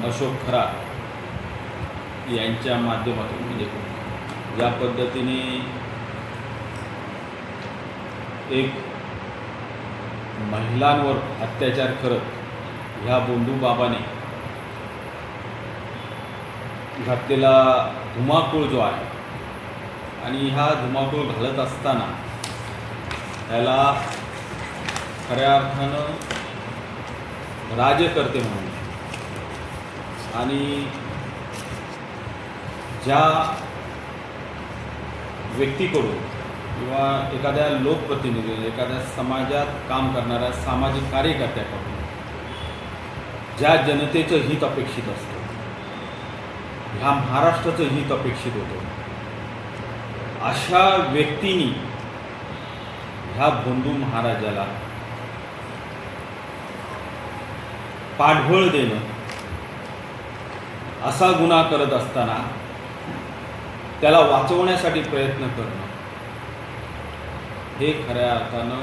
अशोक खरात यांच्या माध्यमातून म्हणजे ज्या पद्धतीने एक महिलांवर अत्याचार करत ह्या बोंडू बाबाने घातलेला धुमाकूळ जो आहे आणि हा धुमाकूळ घालत असताना त्याला खऱ्या अर्थानं राज्यकर्ते म्हणून आणि ज्या व्यक्तीकडून किंवा एखाद्या लोकप्रतिनिधी एखाद्या समाजात काम करणाऱ्या सामाजिक कार्यकर्त्याकडून ज्या जनतेचं हित अपेक्षित असतं, ह्या महाराष्ट्राचं हित अपेक्षित होतं, अशा व्यक्तींनी ह्या भोंदू महाराजाला पाठबळ देणं, असा गुन्हा करत असताना त्याला वाचवण्यासाठी प्रयत्न करणं, हे खऱ्या अर्थानं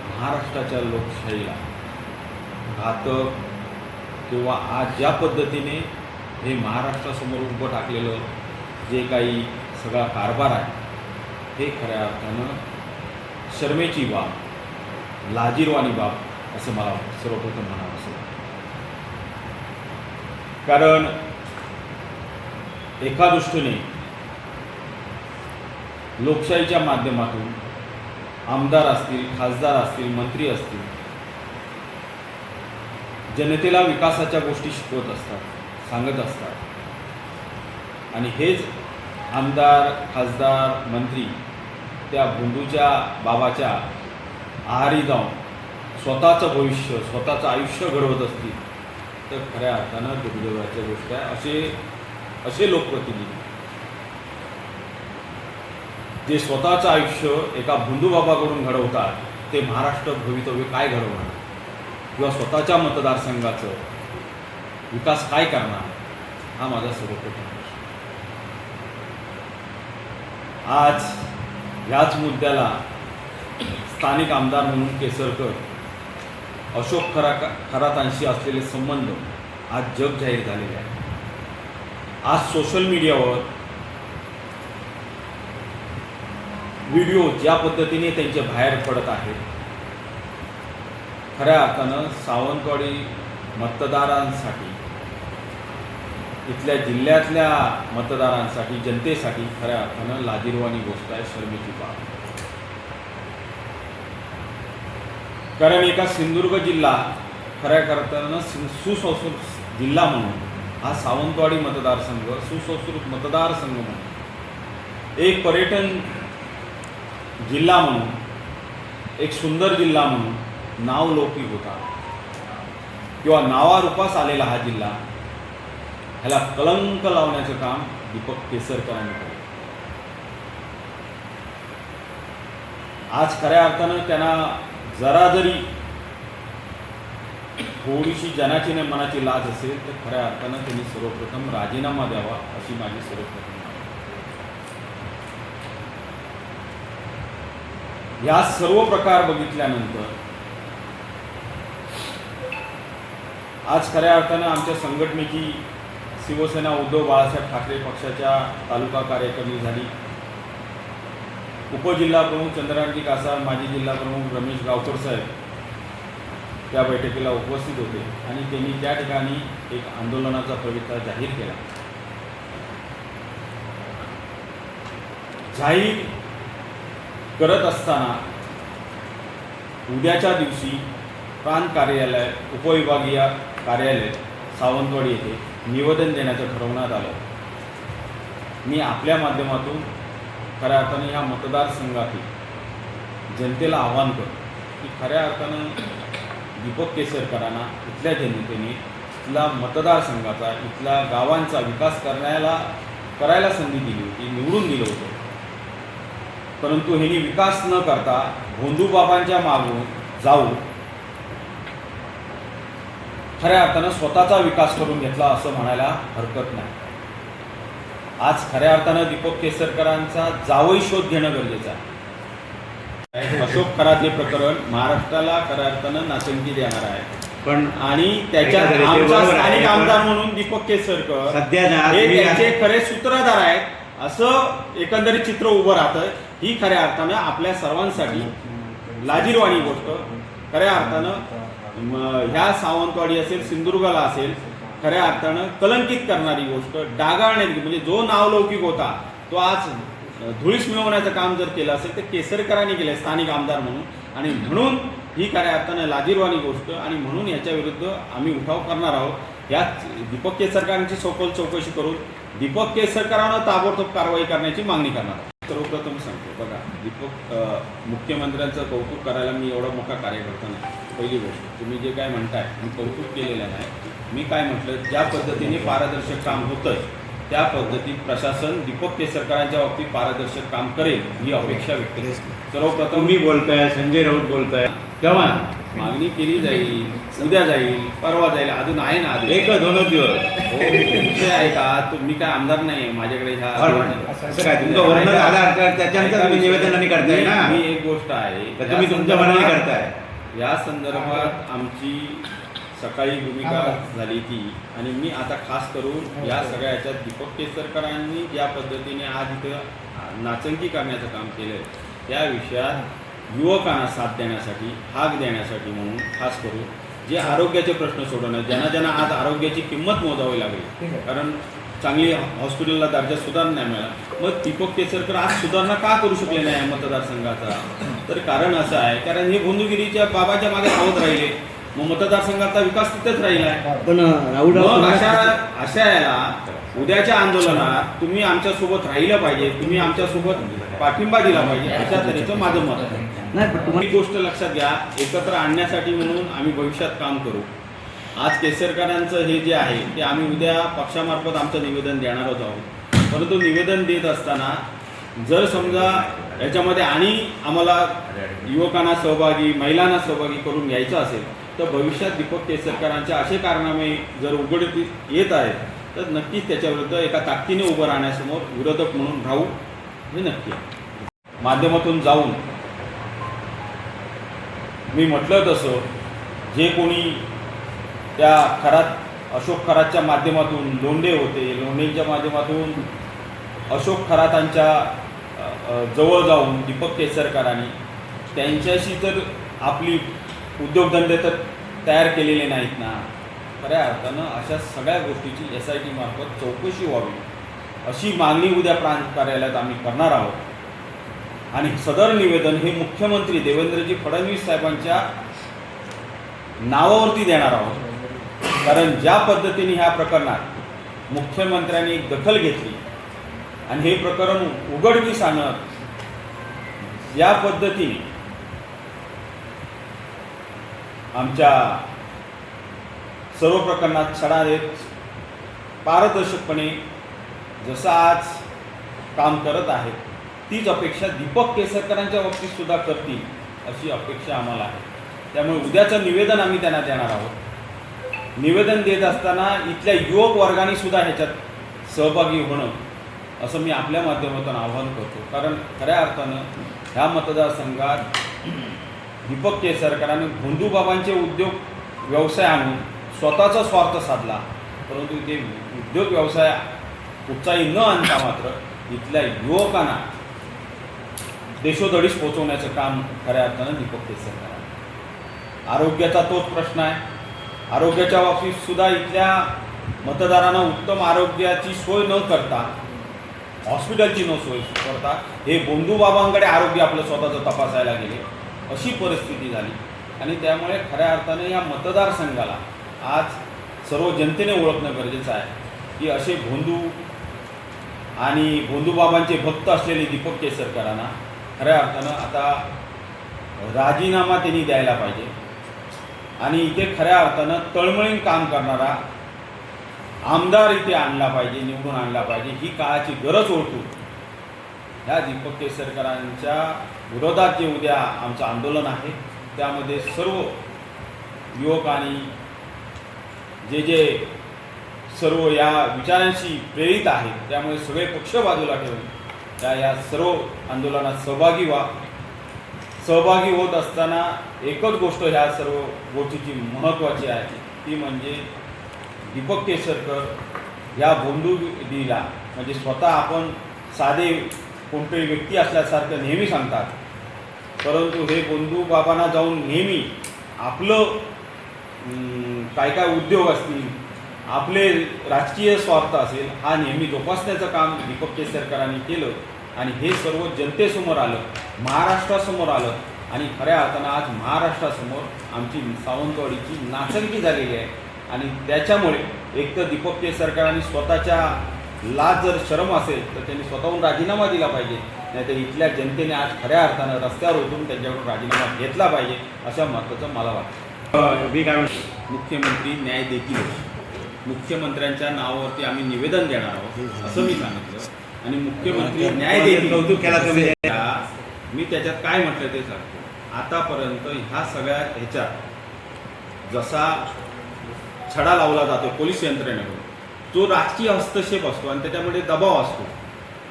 महाराष्ट्राच्या लोकशाहीला घातक किंवा आज ज्या पद्धतीने हे महाराष्ट्रासमोर उभं टाकलेलं जे काही सगळा कारभार आहे, हे खऱ्या अर्थानं शर्मेची बाब, लाजिरवाणी बाब असं मला सर्वप्रथम म्हणावं असं. कारण एका दृष्टीने लोकशाहीच्या माध्यमातून आमदार असतील, खासदार असतील, मंत्री असतील, जनतेला विकासाच्या गोष्टी शिकवत असतात, सांगत असतात आणि हेच आमदार, खासदार, मंत्री त्या भोंदूच्या बाबाच्या आहारी जाऊन स्वतःचं भविष्य, स्वतःचं आयुष्य घडवत असतील तर खऱ्या अर्थानं दुर्दैवाच्या गोष्ट आहे. असे लोकप्रतिनिधी जे स्वतःचं आयुष्य एका भोंदू बाबाकडून घडवतात, ते महाराष्ट्र भवितव्य काय घडवणार किंवा स्वतःच्या मतदारसंघाचं विकास काय करणार, हा माझा सर्वप्रथम प्रश्न. आज याच मुद्द्याला स्थानिक आमदार म्हणून केसरकर अशोक खरातांशी असलेले संबंध आज जग जाहीर झालेले आहे. आज सोशल मीडियावर व्हिडिओ ज्या पद्धतीने त्यांचे बाहेर पडत आहेत, खऱ्या अर्थानं सावंतवाडी मतदारांसाठी, इथल्या जिल्ह्यातल्या मतदारांसाठी, जनतेसाठी खऱ्या अर्थानं लाजिरवाणी गोष्ट आहे, शर्मेची बाब. कारण एका सिंधुदुर्ग जिल्हा खऱ्या अर्थानं सुसंस्कृत जिल्हा म्हणून हा सावंतवाडी मतदारसंघ सुसंस्कृत मतदारसंघ म्हणून, एक पर्यटन जिल्हा म्हणून, एक सुंदर जिल्हा म्हणून नावलौकिक होता किंवा नावारूपास आलेला हा जिल्हा, ह्याला कलंक लावण्याचं काम दीपक केसरकरांनी केलं. आज खऱ्या अर्थानं त्यांना जरा जरी थोडीशी जनाची न मनाची लाज असेल तर खऱ्या अर्थानं त्यांनी सर्वप्रथम राजीनामा द्यावा अशी माझी सर्वप्रथम मागणी. या सर्व प्रकार बघितल्यानंतर आज खऱ्या अर्थानं आमच्या संघटनेची शिवसेना उद्धव बाळासाहेब ठाकरे पक्षाच्या तालुका कार्यकारिणी झाली. उपजिल्हा प्रमुख चंद्रकांती कासार, माजी जिल्हा प्रमुख रमेश गावकर साहेब त्या बैठकीला उपस्थित होते आणि त्यांनी त्या ठिकाणी एक आंदोलनाचा पवित्रा जाहीर केला. जाहीर करत असताना उद्याच्या दिवशी प्रांत कार्यालय, उपविभागीय कार्यालय सावंतवाडी येथे निवेदन देण्याचं ठरवण्यात आलं. मी आपल्या माध्यमातून खऱ्या अर्थानं ह्या मतदारसंघातील जनतेला आवाहन करतो की खऱ्या अर्थानं दीपक केसरकरांना इथल्या जनतेने इथला मतदारसंघाचा, इथल्या गावांचा विकास करायला संधी दिली होती, निवडून दिलं होतं. परंतु ह्यांनी विकास न करता भोंदू बाबांच्या मागून जाऊन खऱ्या अर्थानं स्वतःचा विकास करून घेतला असं म्हणायला हरकत नाही. आज खऱ्या अर्थानं दीपक केसरकरांचा जावई शोध घेणं गरजेचं आहे. अशोक खरात हे प्रकरण महाराष्ट्राला खऱ्या अर्थानं नाचंकी देणार आहे. पण आणि त्याच्यात ऐका, ते आमचा बरोबर आहे, स्थानिक पण आमदार म्हणून दीपक केसरकर सध्या ना हे तुम्ही त्याचे खरे सूत्रधार आहेत असं एकंदरीत चित्र उभं राहतं. ही खऱ्या अर्थानं आपल्या सर्वांसाठी लाजिरवाणी गोष्ट, खऱ्या अर्थानं ह्या सावंतवाडी असेल, सिंधुदुर्गाला असेल, खऱ्या अर्थानं कलंकित करणारी गोष्ट, डागाळण्याची, म्हणजे जो नावलौकिक होता तो आज धुळीस मिळवण्याचं काम जर केलं असेल तर केसरकरांनी केलं स्थानिक आमदार म्हणून. आणि म्हणून ही खऱ्या अर्थानं लाजिरवाणी गोष्ट, आणि म्हणून याच्या विरुद्ध आम्ही उठाव करणार आहोत. यात दीपक केसरकरांची सखोल चौकशी करून दीपक केसरकरांना ताबडतोब कारवाई करण्याची मागणी करणार आहोत. सर्वप्रथम सांगतो बघा, दीपक मुख्यमंत्र्यांचं कौतुक करायला मी एवढा मोठा कार्यकर्ता नाही. पहिली गोष्ट, तुम्ही जे काय म्हणताय मी कौतुक केलेलं नाही. मी काय म्हटलं, ज्या पद्धतीने पारदर्शक काम होतंय त्या पद्धतीत प्रशासन दीपक केसरकरांच्या बाबतीत पारदर्शक काम करेल ही अपेक्षा व्यक्त केली. सर्वप्रथम तुम्ही बोलताय, संजय राऊत बोलताय, केव्हा मागणी केली जाईल, उद्या जाईल, परवा जाईल, अजून आहे ना, अजून एक दोनच दिवस विषय आहे का? तुम्ही काय आमदार नाही माझ्याकडे ह्या असं काय तुमचं वर्णन आधार त्याच्यानंतर तुम्ही निवेदनाने करताय ना. मी एक गोष्ट आहे, तर तुम्ही तुमच्या मनाने करताय. या संदर्भात आमची सकाळी भूमिका झाली ती, आणि मी आता खास करून या सगळ्या ह्याच्यात दीपक केसरकरांनी ज्या पद्धतीने आज इथं नाचंकी करण्याचं काम केलं त्या विषयात युवकांना साथ देण्यासाठी, हाक देण्यासाठी म्हणून खास करून जे आरोग्याचे प्रश्न सोडवणं, ज्यांना ज्यांना आज आरोग्याची किंमत मोजावी लागली, कारण चांगली हॉस्पिटलला दर्जा सुधारणा नाही मिळाला, मग दीपक केसरकर आज सुधारणा का करू शकले नाही मतदारसंघाचा? तर कारण असं आहे, कारण हे गोंदगिरीच्या बाबाच्या मागे धावत राहिले, मग मतदारसंघाचा विकास तिथेच राहिला आहे. पण मग अशा याला उद्याच्या आंदोलनात तुम्ही आमच्यासोबत राहिलं पाहिजे, तुम्ही आमच्यासोबत पाठिंबा दिला पाहिजे, अशा तऱ्हेचं माझं मत आहे. नाही, पण तुम्हाला ही गोष्ट लक्षात घ्या, एकत्र आणण्यासाठी म्हणून आम्ही भविष्यात काम करू. आज केसरकरांचं हे जे आहे ते आम्ही उद्या पक्षामार्फत आमचं निवेदन देणारच आहोत. परंतु निवेदन देत असताना जर समजा याच्यामध्ये आणि आम्हाला युवकांना सहभागी, महिलांना सहभागी करून घ्यायचं असेल तर भविष्यात दीपक केसरकरांचे असे कारनामे जर उघडकीस येत आहेत तर नक्कीच त्याच्याविरुद्ध एका ताकदीने उभं राहण्यासमोर विरोधक म्हणून राहू, हे नक्की आहे. माध्यमातून जाऊन मी म्हटलं तसं जे कोणी त्या खरात अशोक खरातच्या माध्यमातून लोंढे होते, लोंढेंच्या माध्यमातून अशोक खरातांच्या जवळ जाऊन दीपक केसरकरांनी त्यांच्याशी तर आपली उद्योगधंदे तर तयार केलेले नाहीत ना. खऱ्या अर्थानं अशा सगळ्या गोष्टीची SIT मार्फत चौकशी व्हावी अशी मागणी उद्या प्रांत कार्यालयात आम्ही करणार आहोत. आणि सदर निवेदन हे मुख्यमंत्री देवेंद्रजी फडणवीस साहेबांच्या नावावरती देणार आहोत. कारण ज्या पद्धतीने ह्या प्रकरणात मुख्यमंत्र्यांनी दखल घेतली आणि हे प्रकरण उघडकीस आणत या पद्धतीने आमच्या सर्व प्रकरणात छडा देत पारदर्शकपणे जसं आज काम करत आहेत तीच अपेक्षा दीपक केसरकरांच्या बाबतीत सुद्धा करतील अशी अपेक्षा आम्हाला आहे. त्यामुळे उद्याचं निवेदन आम्ही त्यांना देणार आहोत. निवेदन देत असताना इथल्या युवक वर्गाने सुद्धा ह्याच्यात सहभागी होणं असं मी आपल्या माध्यमातून आवाहन करतो. कारण खऱ्या अर्थानं ह्या मतदारसंघात दीपक केसरकरांनी भोंदूबाबांचे उद्योग व्यवसाय आणून स्वतःचा स्वार्थ साधला, परंतु ते उद्योग व्यवसाय कुठचाही न आणता मात्र इथल्या युवकांना देशोधडीस पोचवण्याचं काम खऱ्या अर्थानं दीपक केसरकर. आरोग्याचा तोच प्रश्न आहे. आरोग्याच्या बाबतीत सुद्धा इथल्या मतदारांना उत्तम आरोग्याची सोय न करता, हॉस्पिटलची न सोय करता हे बोंधूबाबांकडे आरोग्य आपलं स्वतःचं तपासायला गेले अशी परिस्थिती झाली. आणि त्यामुळे खऱ्या अर्थाने या मतदारसंघाला आज सर्व जनतेने ओळखणं गरजेचं आहे की असे भोंदू आणि भोंदूबाबांचे भक्त असलेले दीपक केसरकरांना खऱ्या अर्थानं आता राजीनामा त्यांनी द्यायला पाहिजे आणि इथे खऱ्या अर्थानं तळमळीन काम करणारा आमदार इथे आणला पाहिजे, निवडून आणला पाहिजे. ही काळाची गरज ओळखून ह्या दीपक केसरकरांच्या विरोधात जे उद्या आमचं आंदोलन आहे त्यामध्ये सर्व युवकांनी जे सर्व या विचारांशी प्रेरित आहेत त्यामुळे सगळे पक्ष बाजूला ठेवून या सर्व आंदोलनात सहभागी होत असताना एकच गोष्ट ह्या सर्व गोष्टीची महत्त्वाची आहे, ती म्हणजे दीपक केसरकर या बंधुगिरीला म्हणजे स्वतः आपण साधे कोणतरी व्यक्ती असल्यासारखं नेहमी सांगतात, परंतु हे बंधू बाबांना जाऊन नेहमी आपलं काय काय उद्योग असतील, आपले राजकीय स्वार्थ असेल, हा नेहमी जोपासण्याचं काम दीपक केसरकरांनी केलं आणि हे सर्व जनतेसमोर आलं, महाराष्ट्रासमोर आलं आणि खऱ्या अर्थानं आज महाराष्ट्रासमोर आमची सावंतवाडीची नाचणकी झालेली आहे. आणि त्याच्यामुळे एक तर दीपक केसरकरांनी स्वतःच्या लाज जर शरम असेल तर त्यांनी स्वतःहून राजीनामा दिला पाहिजे, नाहीतर इथल्या जनतेने आज खऱ्या अर्थानं रस्त्यावर उतरून त्यांच्याकडून राजीनामा घेतला पाहिजे अशा महत्त्वाचं मला वाटतं. मी काय म्हणतो, मुख्यमंत्री न्याय देतील, मुख्यमंत्र्यांच्या नावावरती आम्ही निवेदन देणार आहोत असं मी सांगितलं आणि मुख्यमंत्री न्याय देतील. कौतुक केला तुम्ही. मी त्याच्यात काय म्हटलं ते सांगतो. आतापर्यंत ह्या सगळ्या ह्याच्यात जसा छडा लावला जातो पोलीस यंत्रणेकडून, जो राजकीय हस्तक्षेप असतो आणि त्याच्यामध्ये दबाव असतो,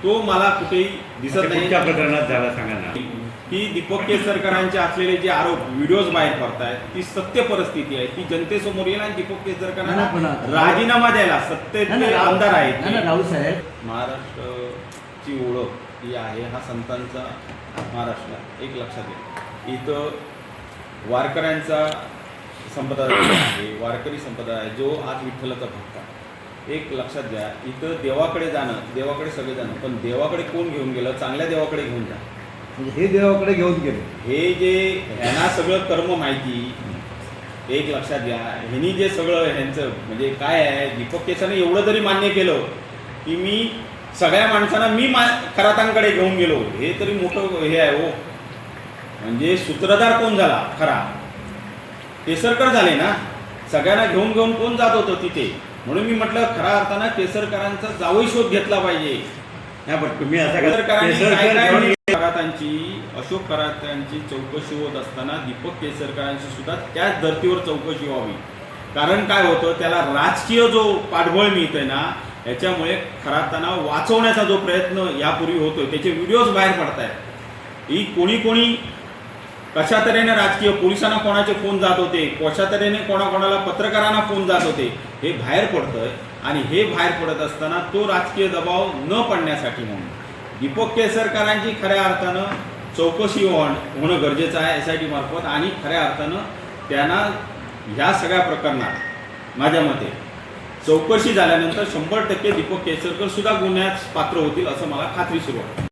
तो मला कुठेही दिसत नाही. कुठच्या प्रकरणात झाला सांगा ना. की दीपक केसरकरांचे असलेले जे आरोप व्हिडिओज बाहेर पडतायत ती सत्य परिस्थिती आहे, ती जनतेसमोर येईल आणि दीपक केसरकरांना राजीनामा द्यायला सत्तेचे आमदार आहेत. राऊसाहेब, महाराष्ट्राची ओळख ही आहे हा संतांचा महाराष्ट्र, एक लक्षात घ्या. इथं वारकऱ्यांचा संप्रदाय आहे, वारकरी संप्रदाय आहे जो आज विठ्ठलाचा भक्त आहे. एक लक्षात घ्या, इथं देवाकडे जाणं, देवाकडे सगळे जाणं, पण देवाकडे कोण घेऊन गेलं? चांगल्या देवाकडे घेऊन जा. म्हणजे हे देवाकडे घेऊन गेले. हे जे ह्यांना सगळं कर्म माहिती, एक लक्षात घ्या, ह्यांनी जे सगळं ह्यांचं म्हणजे काय आहे, दीपक केसरने एवढं जरी मान्य केलं की मी सगळ्या माणसांना मी खरातांकडे घेऊन गेलो, हे तरी मोठं हे आहे हो. म्हणजे सूत्रधार कोण झाला खरा? केसरकर झाले ना. सगळ्यांना घेऊन घेऊन कोण जात होतं तिथे? म्हणून मी म्हटलं खऱ्या अर्थानं केसरकरांचा जावई शोध घेतला पाहिजे. नाही पण तुम्ही असं खरातांची, अशोक खरातांची चौकशी होत असताना दीपक केसरकरांची सुद्धा त्याच धर्तीवर चौकशी व्हावी. कारण काय होतं, त्याला राजकीय जो पाठबळ मिळतंय ना, याच्यामुळे खरातांना वाचवण्याचा जो प्रयत्न यापूर्वी होतोय, त्याचे व्हिडिओज बाहेर पडत आहेत. ही कोणी कशा तऱ्हेने राजकीय पोलिसांना कोणाचे फोन जात होते, कशा तऱ्हेने कोणाकोणाला पत्रकारांना फोन जात होते, हे बाहेर पडतंय. आणि हे बाहेर पडत असताना तो राजकीय दबाव न पडण्यासाठी म्हणून दीपक केसरकरांची खऱ्या अर्थानं चौकशी होणं गरजेचं आहे SIT मार्फत. आणि खऱ्या अर्थानं त्यांना ह्या सगळ्या प्रकरणात माझ्या मते चौकशी झाल्यानंतर 100% दीपक केसरकर सुद्धा गुन्ह्यात पात्र होतील असं मला खात्रीशीर वाटतं.